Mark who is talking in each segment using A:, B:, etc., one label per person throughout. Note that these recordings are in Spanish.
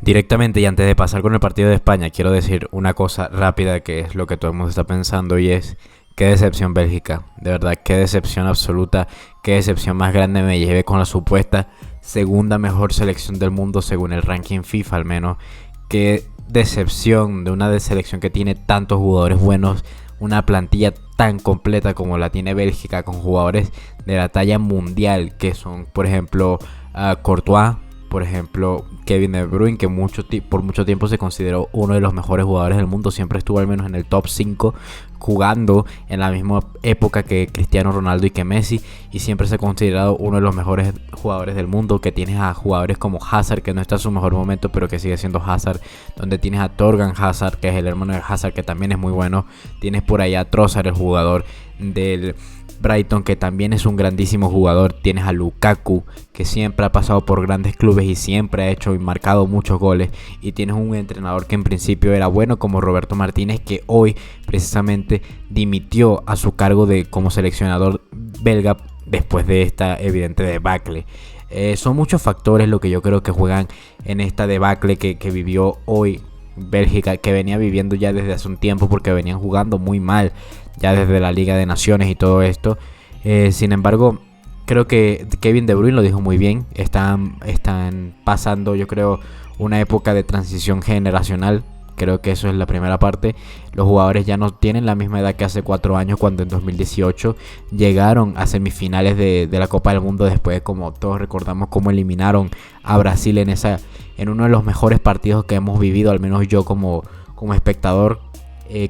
A: Directamente y antes de pasar con el partido de España, quiero decir una cosa rápida que es lo que todo el mundo está pensando y es qué decepción Bélgica, de verdad, qué decepción absoluta, qué decepción más grande me llevé con la supuesta segunda mejor selección del mundo según el ranking FIFA al menos, qué decepción de una selección que tiene tantos jugadores buenos, una plantilla tan completa como la tiene Bélgica con jugadores de la talla mundial que son por ejemplo Courtois, por ejemplo, Kevin De Bruyne, que por mucho tiempo se consideró uno de los mejores jugadores del mundo, siempre estuvo al menos en el top 5, jugando en la misma época que Cristiano Ronaldo y que Messi, y siempre se ha considerado uno de los mejores jugadores del mundo, que tienes a jugadores como Hazard, que no está en su mejor momento, pero que sigue siendo Hazard, donde tienes a Torgan Hazard, que es el hermano de Hazard, que también es muy bueno, tienes por allá a Trossard, el jugador del Brighton, que también es un grandísimo jugador. Tienes a Lukaku, que siempre ha pasado por grandes clubes y siempre ha hecho y marcado muchos goles. Y tienes un entrenador que en principio era bueno como Roberto Martínez, que hoy precisamente dimitió a su cargo de como seleccionador belga después de esta evidente debacle. Son muchos factores lo que yo creo que juegan en esta debacle que vivió hoy Bélgica, que venía viviendo ya desde hace un tiempo porque venían jugando muy mal ya desde la Liga de Naciones y todo esto. Sin embargo, creo que Kevin De Bruyne lo dijo muy bien. Están pasando, yo creo, una época de transición generacional. Creo que eso es la primera parte. Los jugadores ya no tienen la misma edad que hace 4 años, cuando en 2018 llegaron a semifinales de la Copa del Mundo, después, como todos recordamos, cómo eliminaron a Brasil en uno de los mejores partidos que hemos vivido, al menos yo como espectador.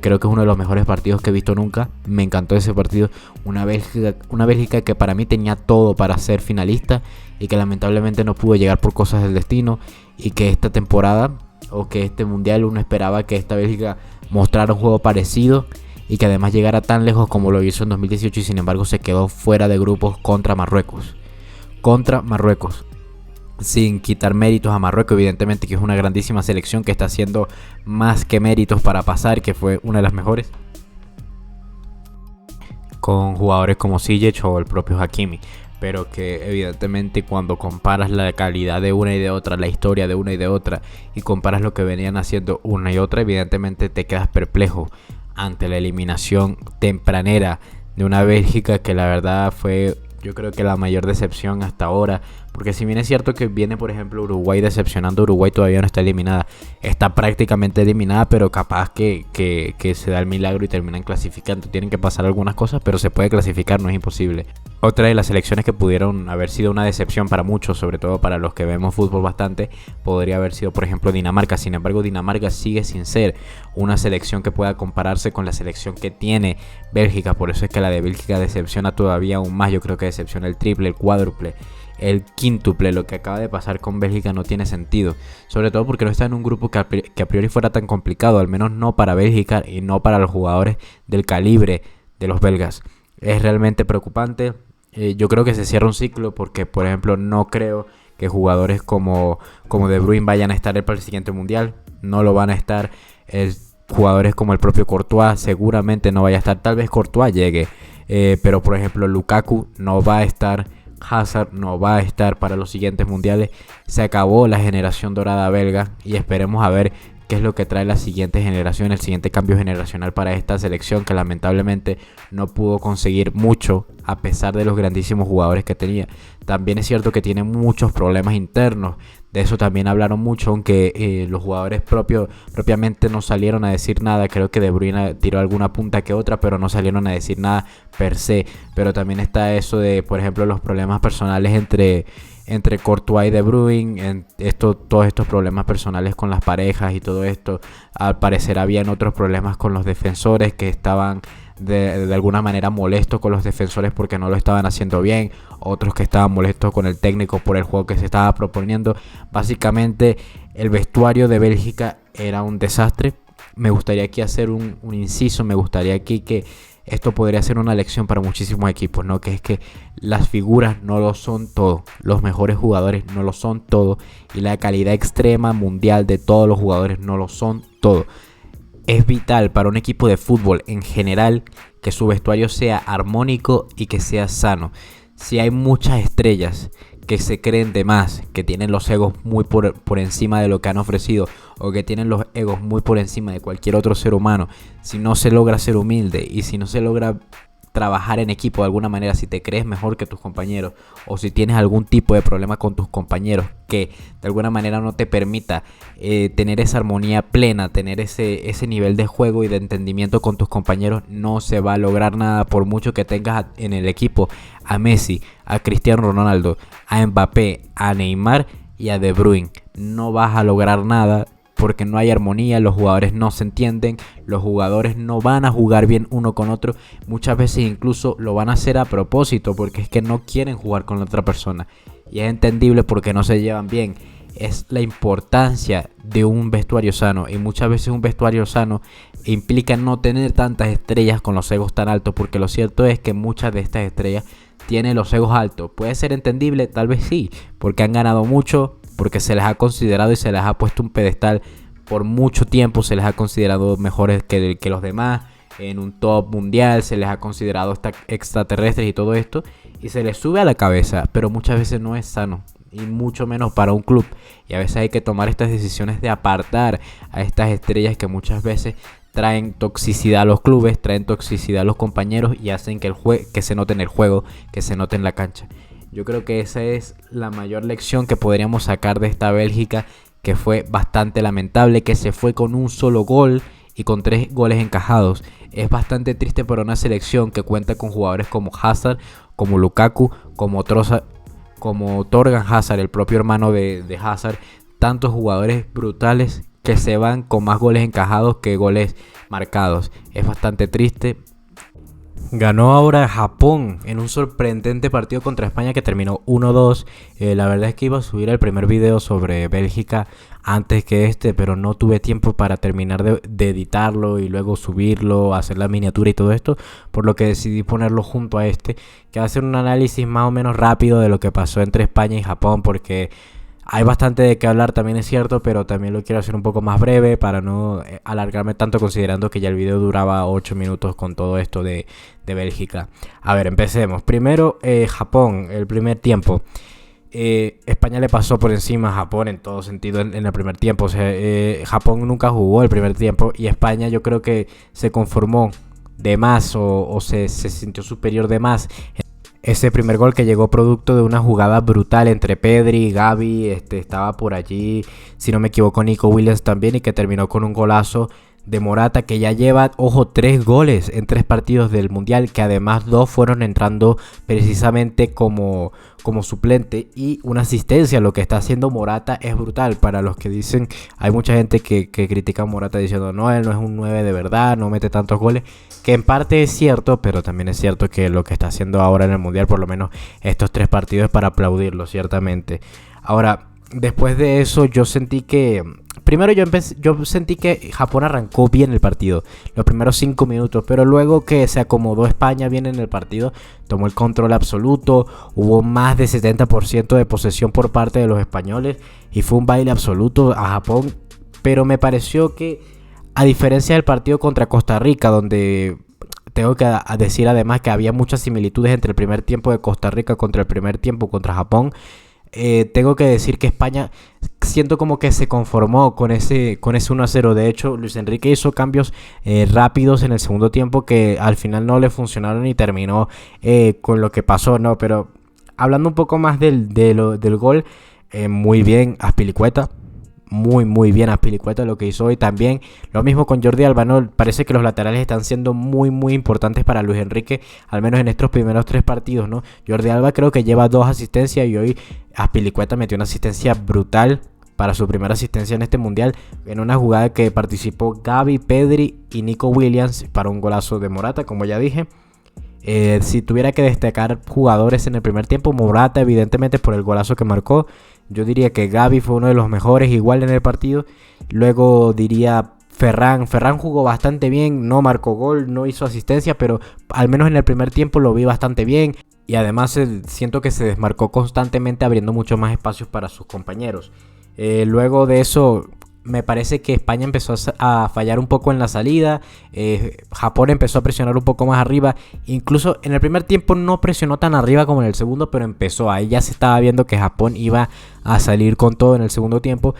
A: Creo que es uno de los mejores partidos que he visto nunca. Me encantó ese partido. Una Bélgica que para mí tenía todo para ser finalista y que lamentablemente no pudo llegar por cosas del destino, y que esta temporada o que este mundial uno esperaba que esta Bélgica mostrara un juego parecido y que además llegara tan lejos como lo hizo en 2018, y sin embargo se quedó fuera de grupos contra Marruecos. Sin quitar méritos a Marruecos, evidentemente, que es una grandísima selección que está haciendo más que méritos para pasar, que fue una de las mejores, con jugadores como Ziyech o el propio Hakimi, pero que evidentemente cuando comparas la calidad de una y de otra, la historia de una y de otra, y comparas lo que venían haciendo una y otra, evidentemente te quedas perplejo ante la eliminación tempranera de una Bélgica que la verdad fue, yo creo que la mayor decepción hasta ahora. Porque si bien es cierto que viene, por ejemplo, Uruguay decepcionando, Uruguay todavía no está eliminada. Está prácticamente eliminada, pero capaz que se da el milagro y terminan clasificando. Tienen que pasar algunas cosas, pero se puede clasificar, no es imposible. Otra de las selecciones que pudieron haber sido una decepción para muchos, sobre todo para los que vemos fútbol bastante, podría haber sido, por ejemplo, Dinamarca. Sin embargo, Dinamarca sigue sin ser una selección que pueda compararse con la selección que tiene Bélgica. Por eso es que la de Bélgica decepciona todavía aún más. Yo creo que decepciona el triple, el cuádruple, el quíntuple. Lo que acaba de pasar con Bélgica no tiene sentido, sobre todo porque no está en un grupo que a priori fuera tan complicado, al menos no para Bélgica y no para los jugadores del calibre de los belgas. Es realmente preocupante. Yo creo que se cierra un ciclo porque, por ejemplo, no creo que jugadores como De Bruyne vayan a estar para el siguiente mundial. No lo van a estar. Jugadores como el propio Courtois seguramente no vaya a estar. Tal vez Courtois llegue, pero por ejemplo Lukaku no va a estar. Hazard no va a estar para los siguientes mundiales. Se acabó la generación dorada belga y esperemos a ver qué es lo que trae la siguiente generación, el siguiente cambio generacional para esta selección, que lamentablemente no pudo conseguir mucho a pesar de los grandísimos jugadores que tenía. También es cierto que tiene muchos problemas internos. De eso también hablaron mucho, aunque los jugadores propiamente no salieron a decir nada. Creo que De Bruyne tiró alguna punta que otra, pero no salieron a decir nada per se. Pero también está eso de, por ejemplo, los problemas personales entre Courtois y De Bruyne, todos estos problemas personales con las parejas y todo esto. Al parecer habían otros problemas con los defensores que estaban de alguna manera molestos con los defensores porque no lo estaban haciendo bien, otros que estaban molestos con el técnico por el juego que se estaba proponiendo. Básicamente el vestuario de Bélgica era un desastre. Me gustaría aquí hacer un inciso, me gustaría aquí que esto podría ser una lección para muchísimos equipos, ¿no? Que es que las figuras no lo son todo, los mejores jugadores no lo son todo, y la calidad extrema mundial de todos los jugadores no lo son todo. Es vital para un equipo de fútbol en general que su vestuario sea armónico y que sea sano. Si hay muchas estrellas que se creen de más, que tienen los egos muy por encima de lo que han ofrecido, o que tienen los egos muy por encima de cualquier otro ser humano, si no se logra ser humilde y si no se logra trabajar en equipo de alguna manera, si te crees mejor que tus compañeros o si tienes algún tipo de problema con tus compañeros que de alguna manera no te permita tener esa armonía plena, tener ese nivel de juego y de entendimiento con tus compañeros, no se va a lograr nada por mucho que tengas en el equipo a Messi, a Cristiano Ronaldo, a Mbappé, a Neymar y a De Bruyne. No vas a lograr nada porque no hay armonía, los jugadores no se entienden, los jugadores no van a jugar bien uno con otro, muchas veces incluso lo van a hacer a propósito porque es que no quieren jugar con la otra persona y es entendible porque no se llevan bien. Es la importancia de un vestuario sano y muchas veces un vestuario sano implica no tener tantas estrellas con los egos tan altos, porque lo cierto es que muchas de estas estrellas tienen los egos altos. Puede ser entendible, tal vez sí, porque han ganado mucho, porque se les ha considerado y se les ha puesto un pedestal por mucho tiempo, se les ha considerado mejores que los demás, en un top mundial, se les ha considerado extraterrestres y todo esto, y se les sube a la cabeza, pero muchas veces no es sano, y mucho menos para un club, y a veces hay que tomar estas decisiones de apartar a estas estrellas que muchas veces traen toxicidad a los clubes, traen toxicidad a los compañeros y hacen que que se note en el juego, que se note en la cancha. Yo creo que esa es la mayor lección que podríamos sacar de esta Bélgica, que fue bastante lamentable, que se fue con un solo gol y con 3 goles encajados. Es bastante triste para una selección que cuenta con jugadores como Hazard, como Lukaku, como Torgan Hazard, el propio hermano de Hazard. Tantos jugadores brutales que se van con más goles encajados que goles marcados. Es bastante triste. Ganó ahora Japón en un sorprendente partido contra España que terminó 1-2. La verdad es que iba a subir el primer video sobre Bélgica antes que pero no tuve tiempo para terminar de editarlo y luego subirlo, hacer la miniatura y todo esto, por lo que decidí ponerlo junto a que va a ser un análisis más o menos rápido de lo que pasó entre España y Japón, porque hay bastante de qué hablar, también es cierto, pero también lo quiero hacer un poco más breve para no alargarme tanto, considerando que ya el video duraba 8 minutos con todo esto de Bélgica. A ver, empecemos. Primero, Japón, el primer tiempo. España le pasó por encima a Japón en todo sentido en el primer tiempo. O sea, Japón nunca jugó el primer tiempo y España yo creo que se conformó de más o se sintió superior de más. Ese primer gol que llegó producto de una jugada brutal entre Pedri y Gavi, estaba por allí, si no me equivoco, Nico Williams también, y que terminó con un golazo de Morata, que ya lleva, ojo, 3 goles en 3 partidos del Mundial, que además 2 fueron entrando precisamente como suplente, y una asistencia. Lo que está haciendo Morata es brutal. Para los que dicen, hay mucha gente que critica a Morata diciendo no, él no es un 9 de verdad, no mete tantos goles, que en parte es cierto, pero también es cierto que lo que está haciendo ahora en el Mundial, por lo menos estos 3 partidos, es para aplaudirlo, ciertamente. Ahora, después de eso yo sentí que primero yo sentí que Japón arrancó bien el partido, los primeros 5 minutos, pero luego que se acomodó España bien en el partido, tomó el control absoluto, hubo más de 70% de posesión por parte de los españoles y fue un baile absoluto a Japón. Pero me pareció que, a diferencia del partido contra Costa Rica, donde tengo que decir además que había muchas similitudes entre el primer tiempo de Costa Rica contra el primer tiempo contra Japón, tengo que decir que España siento como que se conformó con ese 1-0. De hecho, Luis Enrique hizo cambios rápidos en el segundo tiempo que al final no le funcionaron y terminó con lo que pasó, ¿no? Pero hablando un poco más del gol, muy bien Azpilicueta. Muy bien Azpilicueta lo que hizo hoy. También lo mismo con Jordi Alba, ¿no? Parece que los laterales están siendo muy importantes para Luis Enrique, al menos en estos primeros 3 partidos, ¿no? Jordi Alba creo que lleva 2 asistencias y hoy Azpilicueta metió una asistencia brutal para su primera asistencia en este Mundial, en una jugada que participó Gavi, Pedri y Nico Williams para un golazo de Morata, como ya dije. Si tuviera que destacar jugadores en el primer tiempo, Morata evidentemente por el golazo que marcó. Yo diría que Gavi fue uno de los mejores igual en el partido. Luego diría Ferran jugó bastante bien, no marcó gol, no hizo asistencia, pero al menos en el primer tiempo lo vi bastante bien. Y además siento que se desmarcó constantemente, abriendo mucho más espacios para sus compañeros. Luego de eso, me parece que España empezó a fallar un poco en la salida. Japón empezó a presionar un poco más arriba. Incluso en el primer tiempo no presionó tan arriba como en el segundo, pero empezó. Ahí ya se estaba viendo que Japón iba a salir con todo en el segundo tiempo.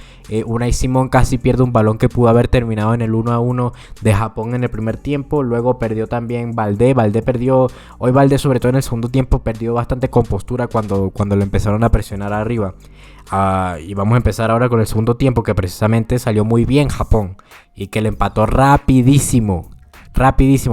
A: Unai Simón casi pierde un balón que pudo haber terminado en el 1-1 de Japón en el primer tiempo. Luego perdió también Valdé. Hoy Valdé, sobre todo en el segundo tiempo, perdió bastante compostura cuando lo empezaron a presionar arriba. Y vamos a empezar ahora con el segundo tiempo, que precisamente salió muy bien Japón y que le empató rapidísimo.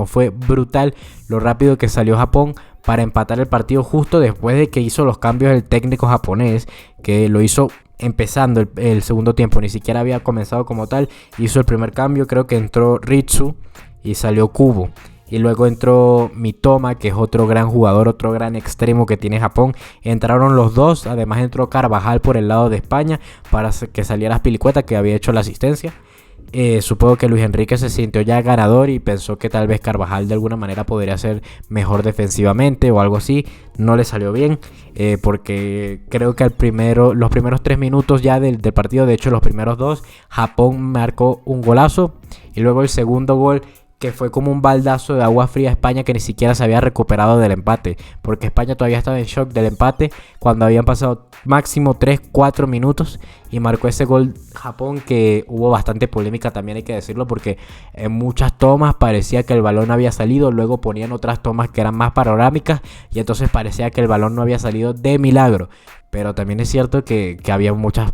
A: Fue brutal lo rápido que salió Japón para empatar el partido justo después de que hizo los cambios el técnico japonés, que lo hizo empezando el segundo tiempo, ni siquiera había comenzado como tal. Hizo el primer cambio, creo que entró Ritsu y salió Kubo. Y luego entró Mitoma, que es otro gran jugador, otro gran extremo que tiene Japón. Entraron los dos, además entró Carvajal por el lado de España para que saliera Azpilicueta, que había hecho la asistencia. Supongo que Luis Enrique se sintió ya ganador y pensó que tal vez Carvajal de alguna manera podría ser mejor defensivamente o algo así. No le salió bien, porque creo que los primeros 3 minutos ya del partido, de hecho los primeros 2, Japón marcó un golazo. Y luego el segundo gol, que fue como un baldazo de agua fría a España, que ni siquiera se había recuperado del empate, porque España todavía estaba en shock del empate cuando habían pasado máximo 3-4 minutos, y marcó ese gol Japón, que hubo bastante polémica también, hay que decirlo, porque en muchas tomas parecía que el balón había salido, luego ponían otras tomas que eran más panorámicas y entonces parecía que el balón no había salido de milagro. Pero también es cierto que había muchas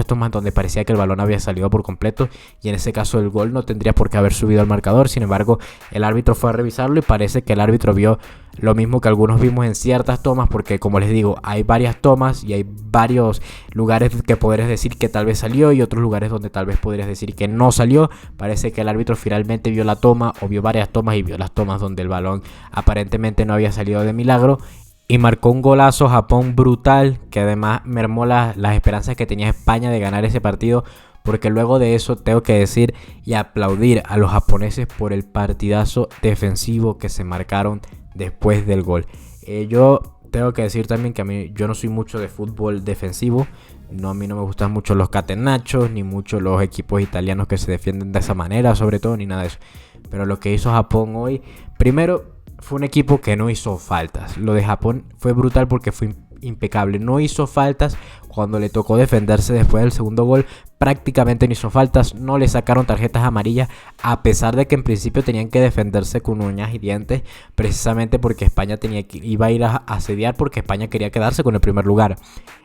A: tomas donde parecía que el balón había salido por completo, y en ese caso el gol no tendría por qué haber subido al marcador. Sin embargo, el árbitro fue a revisarlo y parece que el árbitro vio lo mismo que algunos vimos en ciertas tomas, porque como les digo, hay varias tomas y hay varios lugares que podrías decir que tal vez salió y otros lugares donde tal vez podrías decir que no salió. Parece que el árbitro finalmente vio la toma, o vio varias tomas, y vio las tomas donde el balón aparentemente no había salido de milagro. Y marcó un golazo Japón brutal, que además mermó las esperanzas que tenía España de ganar ese partido, porque luego de eso tengo que decir y aplaudir a los japoneses por el partidazo defensivo que se marcaron después del gol. Yo tengo que decir también que yo no soy mucho de fútbol defensivo. A mí no me gustan mucho los catenaccios, ni mucho los equipos italianos que se defienden de esa manera, sobre todo, ni nada de eso. Pero lo que hizo Japón hoy, primero, fue un equipo que no hizo faltas. Lo de Japón fue brutal porque fue impecable. No hizo faltas cuando le tocó defenderse después del segundo gol. Prácticamente no hizo faltas. No le sacaron tarjetas amarillas, a pesar de que en principio tenían que defenderse con uñas y dientes, precisamente porque España iba a ir a asediar, porque España quería quedarse con el primer lugar.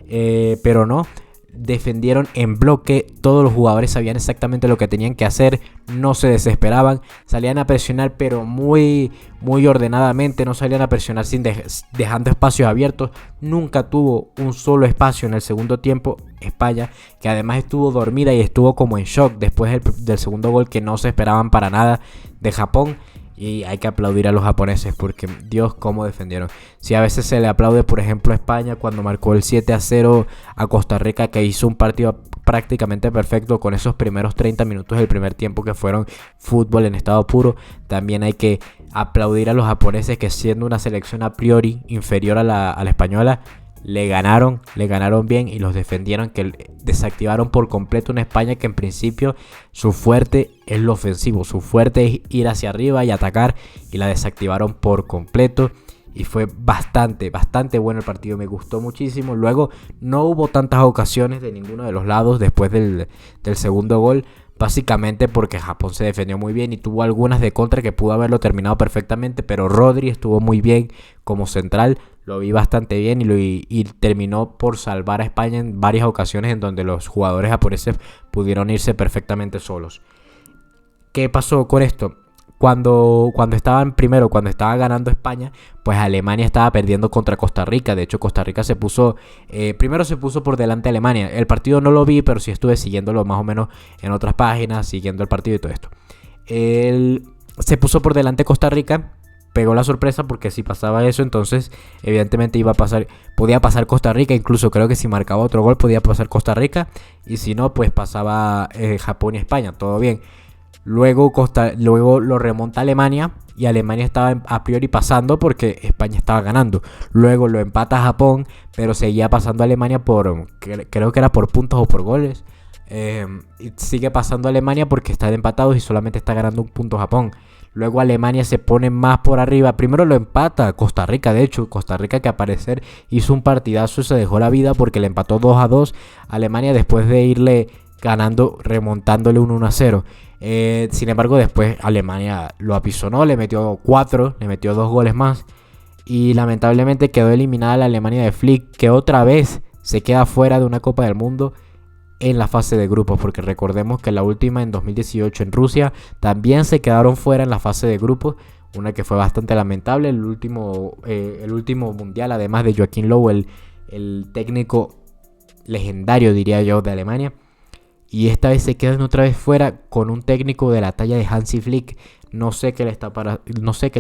A: Pero no. Defendieron en bloque, todos los jugadores sabían exactamente lo que tenían que hacer, no se desesperaban, salían a presionar pero muy ordenadamente, no salían a presionar dejando espacios abiertos. Nunca tuvo un solo espacio en el segundo tiempo España, que además estuvo dormida y estuvo como en shock después del segundo gol, que no se esperaban para nada de Japón. Y hay que aplaudir a los japoneses, porque Dios, cómo defendieron. Si a veces se le aplaude, por ejemplo, a España cuando marcó el 7-0 a Costa Rica, que hizo un partido prácticamente perfecto con esos primeros 30 minutos del primer tiempo que fueron fútbol en estado puro. También hay que aplaudir a los japoneses, que siendo una selección a priori inferior a la española, le ganaron bien y los defendieron, que desactivaron por completo una España que en principio su fuerte es lo ofensivo, su fuerte es ir hacia arriba y atacar, y la desactivaron por completo. Y fue bastante bueno el partido, me gustó muchísimo. Luego no hubo tantas ocasiones de ninguno de los lados después del segundo gol, básicamente porque Japón se defendió muy bien y tuvo algunas de contra que pudo haberlo terminado perfectamente, pero Rodri estuvo muy bien como central, lo vi bastante bien y terminó por salvar a España en varias ocasiones en donde los jugadores japoneses pudieron irse perfectamente solos. ¿Qué pasó con esto? Cuando estaba ganando España, pues Alemania estaba perdiendo contra Costa Rica. De hecho, Costa Rica primero se puso por delante de Alemania. El partido no lo vi, pero sí estuve siguiéndolo más o menos en otras páginas, siguiendo el partido y todo esto. Se puso por delante Costa Rica, pegó la sorpresa, porque si pasaba eso, entonces evidentemente podía pasar Costa Rica. Incluso creo que si marcaba otro gol podía pasar Costa Rica, y si no, pues pasaba Japón y España, todo bien. Luego lo remonta Alemania, y Alemania estaba a priori pasando porque España estaba ganando. Luego lo empata Japón, pero seguía pasando Alemania creo que era por puntos o por goles. Y sigue pasando Alemania porque están empatados y solamente está ganando un punto Japón. Luego Alemania se pone más por arriba. Primero lo empata Costa Rica, de hecho. Costa Rica, que a parecer hizo un partidazo y se dejó la vida porque le empató 2-2 a Alemania después de irle ganando, remontándole un 1-0. Sin embargo, después Alemania lo apisonó, le metió 4, le metió 2 goles más. Y lamentablemente quedó eliminada la Alemania de Flick, que otra vez se queda fuera de una Copa del Mundo en la fase de grupos, porque recordemos que la última en 2018 en Rusia también se quedaron fuera en la fase de grupos, una que fue bastante lamentable. El último mundial, además de Joachim Löw, el técnico legendario, diría yo, de Alemania, y esta vez se quedan otra vez fuera con un técnico de la talla de Hansi Flick. No sé qué le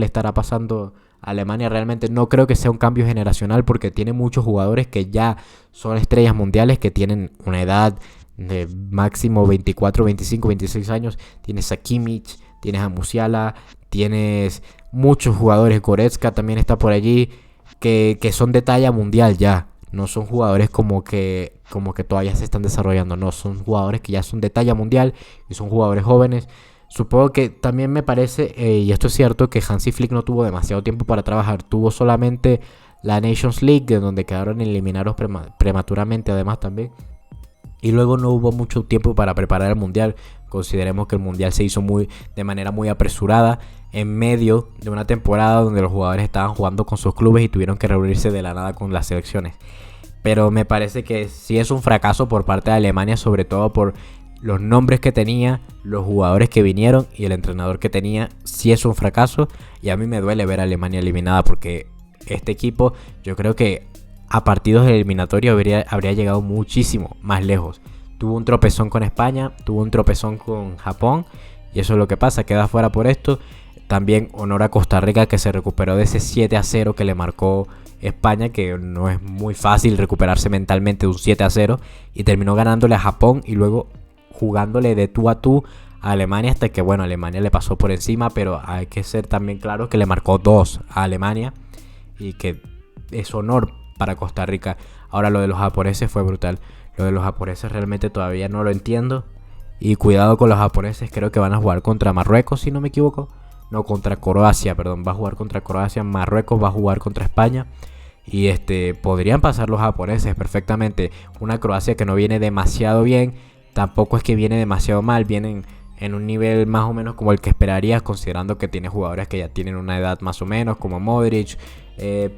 A: estará pasando a Alemania. Realmente no creo que sea un cambio generacional, porque tiene muchos jugadores que ya son estrellas mundiales, que tienen una edad de máximo 24, 25, 26 años. Tienes a Kimmich, tienes a Musiala, tienes muchos jugadores. Goretzka también está por allí, que son de talla mundial ya. No son jugadores como que todavía se están desarrollando. No, son jugadores que ya son de talla mundial y son jugadores jóvenes. Supongo que también me parece, y esto es cierto, que Hansi Flick no tuvo demasiado tiempo para trabajar. Tuvo solamente la Nations League, de donde quedaron eliminados prematuramente además también. Y luego no hubo mucho tiempo para preparar el Mundial. Consideremos que el Mundial se hizo de manera muy apresurada, en medio de una temporada donde los jugadores estaban jugando con sus clubes y tuvieron que reunirse de la nada con las selecciones. Pero me parece que sí es un fracaso por parte de Alemania, sobre todo por los nombres que tenía, los jugadores que vinieron y el entrenador que tenía. Sí es un fracaso, y a mí me duele ver a Alemania eliminada, porque este equipo, yo creo que a partidos del eliminatorio habría llegado muchísimo más lejos. Tuvo un tropezón con España, tuvo un tropezón con Japón, y eso es lo que pasa, queda fuera por esto. También honor a Costa Rica, que se recuperó de ese 7-0 que le marcó España, que no es muy fácil recuperarse mentalmente de un 7-0, y terminó ganándole a Japón y luego jugándole de tú a tú a Alemania, hasta que Alemania le pasó por encima. Pero hay que ser también claro que le marcó 2 a Alemania, y que es honor para Costa Rica. Ahora, lo de los japoneses fue brutal. Lo de los japoneses realmente todavía no lo entiendo, y cuidado con los japoneses. Creo que van a jugar contra Marruecos, si no me equivoco. No, contra Croacia, perdón. Va a jugar contra Croacia. Marruecos va a jugar contra España. Y podrían pasar los japoneses perfectamente. Una Croacia que no viene demasiado bien, tampoco es que viene demasiado mal. Vienen en un nivel más o menos como el que esperarías, considerando que tiene jugadores que ya tienen una edad más o menos, como Modric,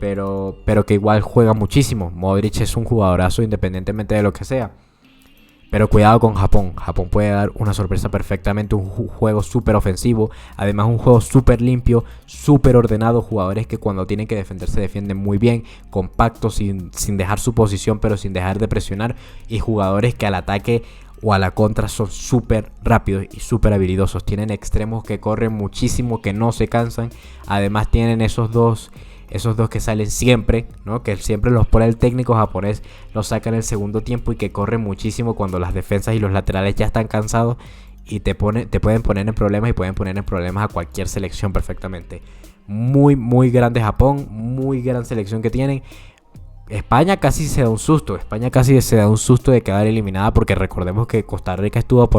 A: pero que igual juega muchísimo. Modric es un jugadorazo independientemente de lo que sea. Pero cuidado con Japón. Japón puede dar una sorpresa perfectamente. Un juego súper ofensivo. Además, un juego súper limpio, súper ordenado. Jugadores que cuando tienen que defender se defienden muy bien. Compactos, sin dejar su posición, pero sin dejar de presionar. Y jugadores que al ataque o a la contra son súper rápidos y súper habilidosos. Tienen extremos que corren muchísimo, que no se cansan. Además tienen esos dos que salen siempre, ¿no? Que siempre los pone el técnico japonés, los saca en el segundo tiempo, y que corren muchísimo cuando las defensas y los laterales ya están cansados, y te pueden poner en problemas, y pueden poner en problemas a cualquier selección perfectamente. Muy, muy grande Japón, muy gran selección que tienen. España casi se da un susto. De quedar eliminada, porque recordemos que Costa Rica estuvo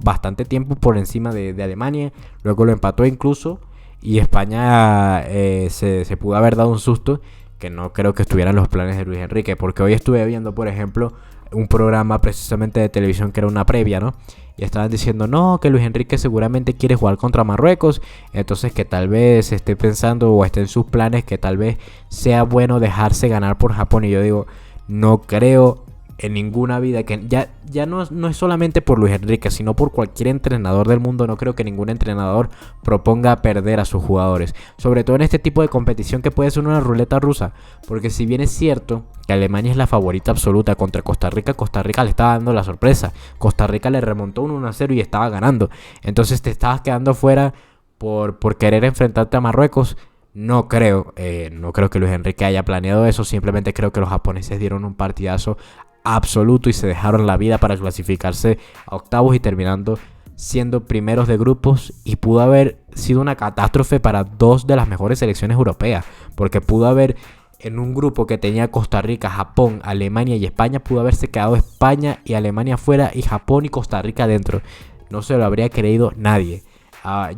A: bastante tiempo por encima de Alemania. Luego lo empató incluso. Y España se pudo haber dado un susto, que no creo que estuvieran los planes de Luis Enrique. Porque hoy estuve viendo, por ejemplo, un programa precisamente de televisión que era una previa, ¿no? Y estaban diciendo, no, que Luis Enrique seguramente quiere jugar contra Marruecos. Entonces que tal vez esté pensando, o esté en sus planes, que tal vez sea bueno dejarse ganar por Japón. Y yo digo, no creo en ninguna vida, que ya no es solamente por Luis Enrique, sino por cualquier entrenador del mundo. No creo que ningún entrenador proponga perder a sus jugadores, sobre todo en este tipo de competición que puede ser una ruleta rusa. Porque si bien es cierto que Alemania es la favorita absoluta contra Costa Rica le estaba dando la sorpresa. Costa Rica le remontó un 1-0 y estaba ganando. Entonces te estabas quedando fuera por querer enfrentarte a Marruecos. No creo que Luis Enrique haya planeado eso. Simplemente creo que los japoneses dieron un partidazo absoluto y se dejaron la vida para clasificarse a octavos, y terminando siendo primeros de grupos. Y pudo haber sido una catástrofe para dos de las mejores selecciones europeas, porque pudo haber en un grupo que tenía Costa Rica, Japón, Alemania y España, pudo haberse quedado España y Alemania fuera y Japón y Costa Rica dentro. No se lo habría creído nadie.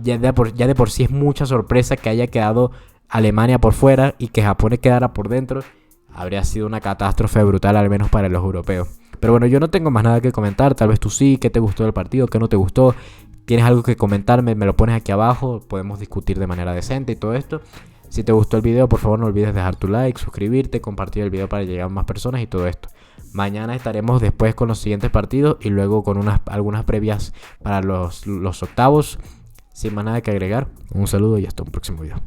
A: Ya de por sí es mucha sorpresa que haya quedado Alemania por fuera y que Japón quedara por dentro. Habría sido una catástrofe brutal, al menos para los europeos. Pero bueno, yo no tengo más nada que comentar. Tal vez tú sí. ¿Qué te gustó del partido? ¿Qué no te gustó? ¿Tienes algo que comentarme? Me lo pones aquí abajo. Podemos discutir de manera decente y todo esto. Si te gustó el video, por favor no olvides dejar tu like, suscribirte, compartir el video para llegar a más personas y todo esto. Mañana estaremos después con los siguientes partidos y luego con algunas previas para los octavos. Sin más nada que agregar, un saludo y hasta un próximo video.